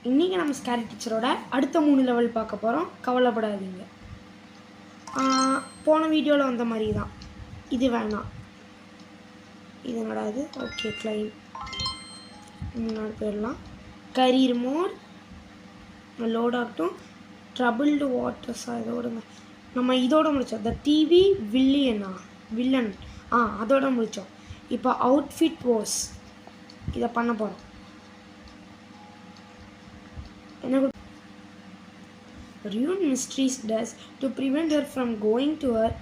இன்றைக்கி நம்ம ஸ்கேரி டீச்சரோட அடுத்த 3 லெவல் பார்க்க போகிறோம். கவலைப்படாதீங்க. போன வீடியோவில் வந்த மாதிரி தான். இது வேணாம். இது என்னடாது? ஓகே, கிளைம் முன்னாடி போயிடலாம். கரியர் மோட் லோட் ஆகட்டும். ட்ரபிள்டு வாட்டர்ஸாக இதோடுங்க. நம்ம இதோட முடித்தோம். த டிவி வில்லன் அதோட முடித்தோம். இப்போ அவுட்ஃபிட் வாஸ் இதை பண்ண போகிறோம். என்ன ruin mysteries does to prevent her from going to her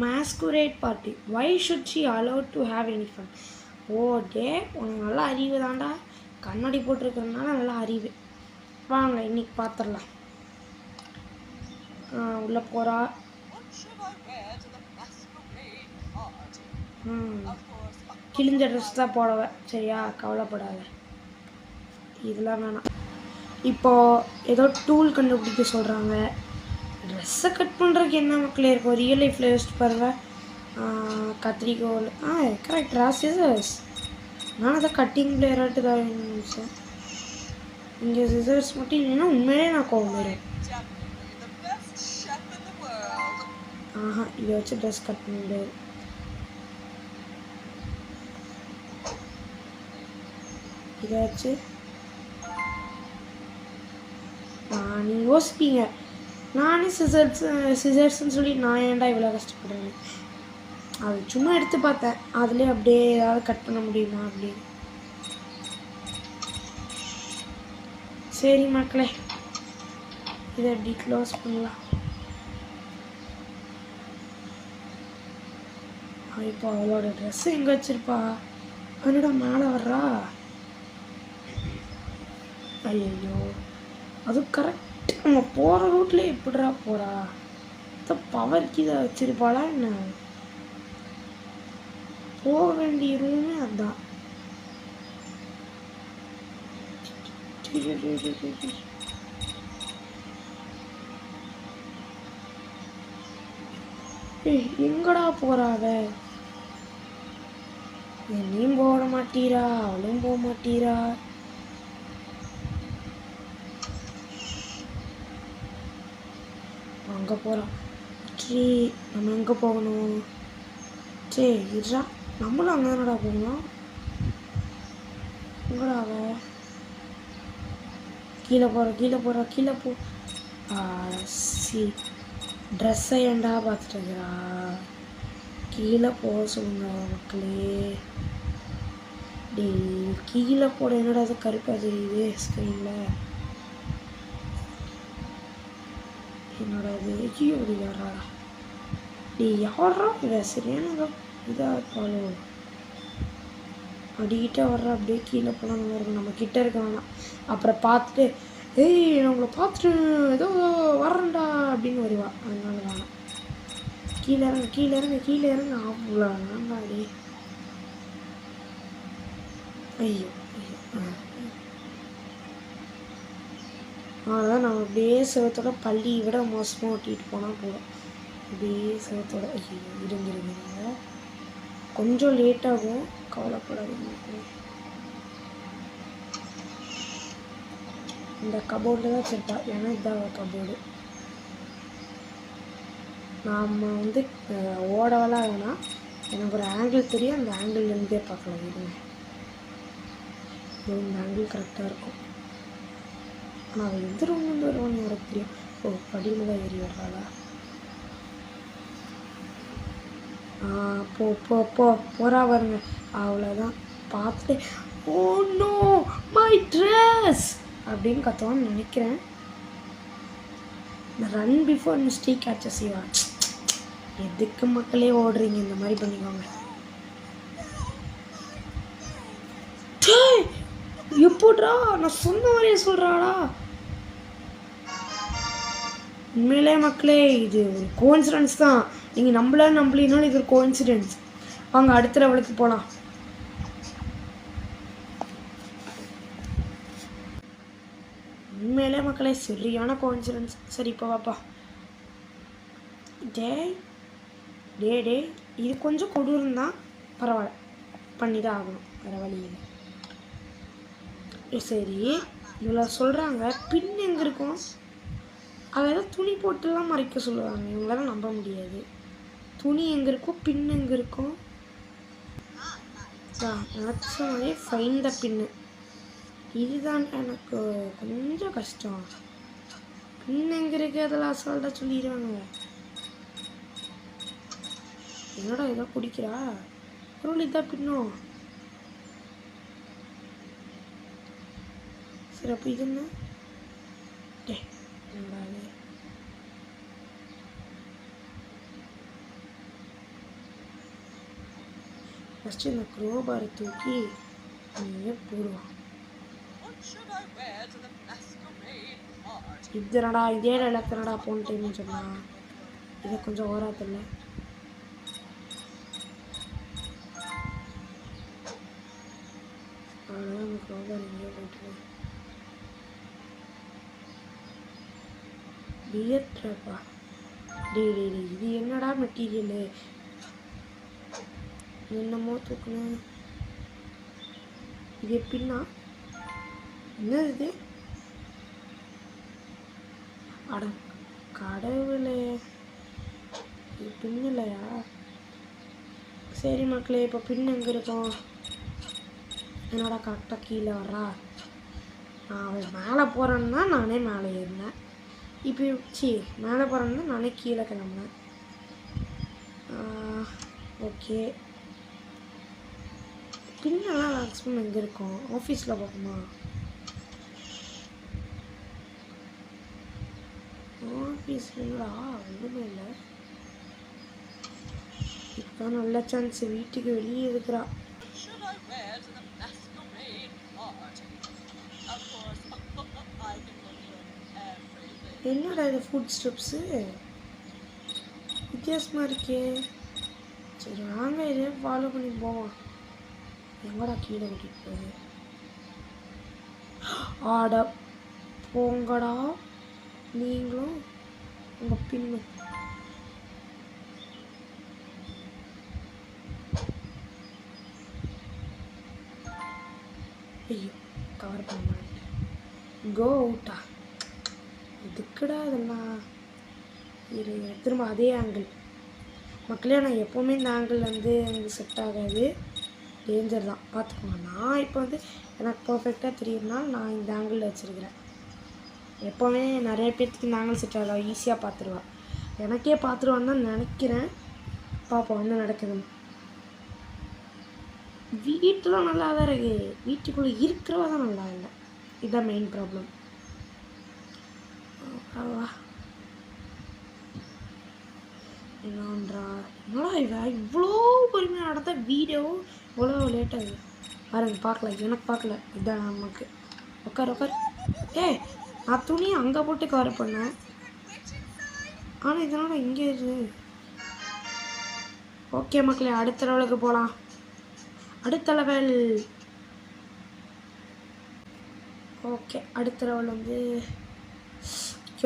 masquerade party. Why should she allowed to have any fun? டே உனக்கு நல்லா அறிவு தாண்டா. கண்ணாடி போட்டிருக்கிறதுனால நல்லா அறிவு. வாங்க இன்னைக்கு பார்த்துடலாம். உள்ளே போகிறா. கிழிஞ்ச ட்ரெஸ் தான் போடவை. சரியா, கவலைப்படாத. இதெல்லாம் வேணாம். இப்போது ஏதோ டூல் கண்டுபிடிக்க சொல்கிறாங்க. ட்ரெஸ்ஸை கட் பண்ணுறதுக்கு என்ன மக்களே இருக்கும்? ரியல் லைஃப்பில் யோசிச்சு பாருங்க. கத்திரிக்கோல் கரெக்ட். சிசர்ஸ். நான் அதை கட்டிங் பிளேயராட்டு தான் நினச்சேன். இங்கே சிசர்ஸ் மட்டும் இல்லைன்னா உண்மையிலே நான் கோவம் வரும். இதை வச்சு ட்ரெஸ் கட் பண்ண முடியாது. இதை வச்சு நீ யோசிப்பீங்க, நானே சிசர்ஸ்ன்னு சொல்லி நான் ஏன்டா இவ்வளோ கஷ்டப்படுறேன். அது சும்மா எடுத்து பார்த்தேன். அதுலேயே அப்படியே ஏதாவது கட் பண்ண முடியுமா அப்படின்னு. சரி மக்களே, இதை எப்படி க்ளோஸ் பண்ணலாம்? இப்போ அவளோட ட்ரெஸ்ஸு எங்கே வச்சிருப்பா? என்னடா மேலே வர்றா? ஐயோ, அது கரெக்ட். நம்ம போகிற ரூட்லேயே எப்படிடா போகிறா? பவருக்கு இதை வச்சிருப்பாளா என்ன? போக வேண்டிய ரூமே அதுதான். எங்கடா போறாவ? என்னையும் போட மாட்டீரா, அவளும் போக மாட்டீரா. அங்கே போகிறோம். நம்ம எங்கே போகணும்? சரி இருடா, நம்மளும் அங்கே தானடா போகணும். எங்கடா அவ? கீழே போ. ட்ரெஸ்ஸை ஏண்டா பார்த்துட்டு இருக்கிறா? கீழே போக சொல்லுங்க மக்களே. கீழே போட என்னடா அது கருப்பாக தெரியுது ஸ்க்ரீனில்? என்னோட அது ஐயோ அப்படி யாரா? யாரா இதை? சரியான இதாக இருப்பாளோ? அடிக்கிட்ட வர்ற அப்படியே கீழே போனால் நல்லா இருக்கும். நம்ம கிட்ட இருக்க வேணாம். அப்புறம் பார்த்துட்டு நம்மளை பார்த்துட்டு ஏதோ வர்றேன்டா அப்படின்னு வருவா. அதனால வேணாம். கீழே இறங்க ஆஃப்ல வேண்டாம். அடி ஐயோ. அதான் நம்ம அப்படியே செவத்தோட பள்ளி விட மோசமாக ஓட்டிகிட்டு போனால் போதும். அப்படியே செவத்தோட இருந்துருங்க. கொஞ்சம் லேட்டாகும், கவலைப்படாதீங்க. இந்த கபோர்டில் தான் வச்சுருப்பா. ஏன்னா இதான் கபோர்டு. நாம் ஓடவெல்லாம் வேணாம். எனக்கு ஒரு ஆங்கிள் தெரியும். அந்த ஆங்கிள்லேருந்தே பார்க்கலாம். இந்த ஆங்கிள் கரெக்டாக இருக்கும். ஆனால் அவள் எந்த ரூம்லேருந்து வருவான்னு எனக்கு தெரியும். படியில் தான் ஏறி வர்றாளா? போகிறா வருங்க. அவ்வளோதான். பார்த்துட்டு ஓ நோ மை ட்ரெஸ் அப்படின்னு கற்றுவான்னு நினைக்கிறேன். Run before mistake கேட்சஸ் you. எதுக்கு மக்களே ஓடுறீங்க? இந்த மாதிரி பண்ணிக்கோங்க. எப்படிரா நான் சொன்ன மாதிரியே சொல்கிறாளா? உண்மையிலே மக்களே இது ஒரு கோஇன்சிடென்ஸ் தான். நீங்கள் நம்பலினாலும் இது ஒரு கோஇன்சிடென்ஸ். வாங்க அடுத்த லெவலுக்கு போகலாம். உண்மையிலே மக்களே சரியான கோஇன்சிடென்ஸ். சரி இப்போ வாப்பா. டே இது கொஞ்சம் கொடூரம் தான். பரவாயில்ல, பண்ணி தான் ஆகணும், வேறு வழி இல்லை. சரி இதில் சொல்கிறாங்க பின் எங்கே இருக்கும், அதாவது துணி போட்டுலாம் மறைக்க சொல்லுவாங்க. இவங்களால நம்ப முடியாது. துணி எங்கே இருக்கும், பின் எங்கே இருக்கும். நினச்ச மாதிரி ஃபைன் த பின்னு. இதுதான் எனக்கு கொஞ்சம் கஷ்டம். பின் எங்கே இருக்கு அதெல்லாம் அசால்ட்டாக சொல்லிடுவாங்க. என்னடா ஏதோ குடிக்கிறா பொருள் இதான் பின்னும். சரி அப்போ இது என்ன டே என்னடா இது. ஃபஸ்ட்டு இந்த க்ரோபாரை தூக்கி நீயே போடுவான். இதுனடா இதே இலக்கணடா போன டைம்னு சொன்னா இதை கொஞ்சம் ஓராத்தில்ல. அவ்வளோதான் அந்த க்ரோபார் எங்கேயோ போயிட்டு. பியர் ட்ராப்பா டே டே டே இது என்னடா மெட்டீரியலு என்னமோ தூக்குனேன். இது எப்படின்னா என்னது இது, அட கடவுளே இது பின் இல்லையா. சரி மக்களே இப்போ பின் எங்கே இருக்கும். என்னோட கரெக்டாக கீழே வர்றா. நான் அவன் மேலே போகிறேன்னா நானே மேலே ஏறினேன். இப்போ மேலே போகிறேன்னா நானே கீழே கிளம்புனேன். ஓகே பின்னெல்லாம் மேக்ஸிமம் எங்கே இருக்கும், ஆஃபீஸில் பார்ப்போமா. ஆஃபீஸ்லா ஒன்றுமே இல்லை. இப்போ நல்ல சான்ஸ் வீட்டுக்கு வெளியே இருக்கிறா. என்னடா இது ஃபுட் ஸ்டெப்ஸு வித்தியாசமாக இருக்கே. சரி வாங்க இதே ஃபாலோ பண்ணி போவோம். எங்கடா கீழே கூட்டிகிட்டு போகுது. ஆட போங்கடா நீங்களும் உங்கள் பின்னு. ஐயோ கவர் பண்ண மாட்டேன். கோ அவுட்டா இதுக்குடா இதெல்லாம். இது திரும்ப அதே ஆங்கிள். மக்களே நான் எப்போவுமே இந்த ஆங்கிள் வந்து எனக்கு செட் ஆகாது, டேஞ்சர் தான் பார்த்துக்கோங்க. நான் இப்போ வந்து எனக்கு பர்ஃபெக்டாக தெரியும்னா நான் இந்த ஆங்கிளில் வச்சுருக்கிறேன். எப்போவுமே நிறைய பேர்த்துக்கு இந்த ஆங்கிள் செட் ஆகலாம், ஈஸியாக பார்த்துருவான். எனக்கே பார்த்துருவான்னு தான் நினைக்கிறேன். பார்ப்போம் என்ன நடக்குதுன்னு. வீட்டில் நல்லா தான் இருக்கு, வீட்டுக்குள்ளே இருக்கிறவ தான் நல்லா இல்லை. இதுதான் மெயின் ப்ராப்ளம். என்னன்றா என்னடா இவன் இவ்வளோ பொறுமையாக நடந்த வீடியோ இவ்வளோ லேட்டாகுது பாருங்க. பார்க்கல எனக்கு பார்க்கல. இதுதான் நமக்கு உட்கார். நான் துணியை அங்கே போட்டு கவர் பண்ணேன், ஆனால் இதனால் இங்கே இருக்குது. ஓகே மக்களே அடுத்த லெவலுக்கு போகலாம். அடுத்த லெவல் ஓகே அடுத்த லெவல் வந்து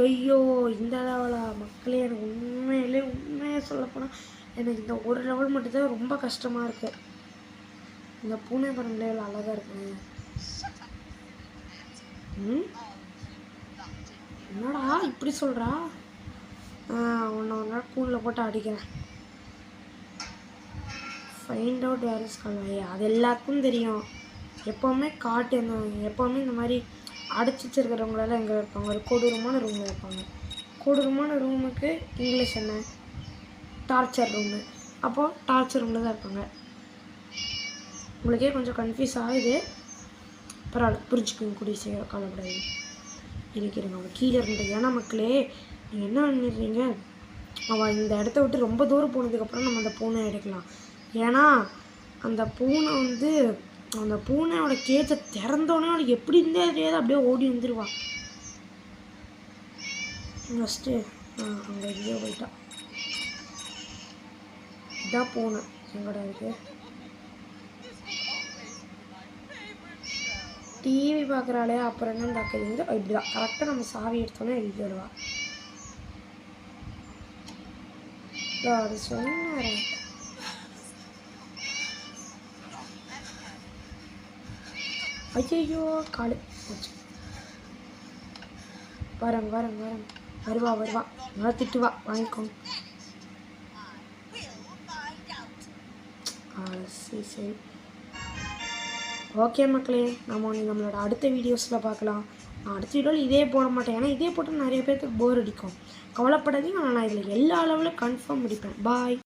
ஐயோ இந்த லெவலா மக்களே. எனக்கு உண்மையாக சொல்லப்போனால் எனக்கு இந்த ஒரு லெவல் மட்டும்தான் ரொம்ப கஷ்டமாக இருக்குது. இந்த பூனை படம் லெவல் அழகாக இருக்குங்க. என்னடா இப்படி சொல்கிறா. ஒன்று ஒரு நாள் கூண்டில் போட்டு அடிக்கிறேன். ஃபைண்ட் அவுட் வேர் இஸ் கால்வாய் அது எல்லாருக்கும் தெரியும். எப்போவுமே எப்போவுமே இந்த மாதிரி அடைச்சி வச்சுருக்கிறவங்களெல்லாம் எங்கே இருப்பாங்க, ஒரு கொடூரமான ரூமில் இருப்பாங்க. கொடூரமான ரூமுக்கு இங்கிலீஷ் என்ன, டார்ச்சர் ரூமு. அப்போது டார்ச்சர் ரூமில் தான் இருப்பாங்க. உங்களுக்கே கொஞ்சம் கன்ஃபியூஸ் ஆகுது, பரவாயில்ல புரிஞ்சுக்கோங்க, கூடிய சீக்கிரம் கவலைப்படாது. இருக்கிறேங்க அவள் கீழே இருந்தது. ஏன்னா மக்களே நீங்கள் என்ன பண்ணிடுறீங்க, அவள் இந்த இடத்த விட்டு ரொம்ப தூரம் போனதுக்கப்புறம் நம்ம அந்த பூனை எடுக்கலாம். ஏன்னா அந்த பூனை வந்து அந்த பூனையோட கேஜை திறந்தோடனே அவளுக்கு எப்படி இருந்தே தெரியாது, அப்படியே ஓடி வந்துடுவான். ஃபஸ்ட்டு அங்கே எங்கேயோ போயிட்டா. இதான் பூனை எங்கடா இருக்கு. டிவி பார்க்குறாளே அப்புறம் என்ன பார்க்குறீங்க. இப்படிதான் கரெக்டாக நம்ம சாவி எடுத்தோன்னே எழுதி வருவா. அது சொன்னேன். ஐயோ காலு போச்சு. வரேன் வருவா நல்லா திட்டுவா வாங்கிக்கோங்க. சரி ஓகே மக்களே, நம்மளோட அடுத்த வீடியோஸில் பார்க்கலாம். நான் அடுத்த வீடியோவில் இதே போட மாட்டேன், ஏன்னா இதே போட்டால் நிறைய பேர்த்துக்கு போர் அடிக்கும். கவலைப்படாதீங்க, நான் இதில் எல்லா அளவில் கன்ஃபார்ம் அடிப்பேன். பாய்.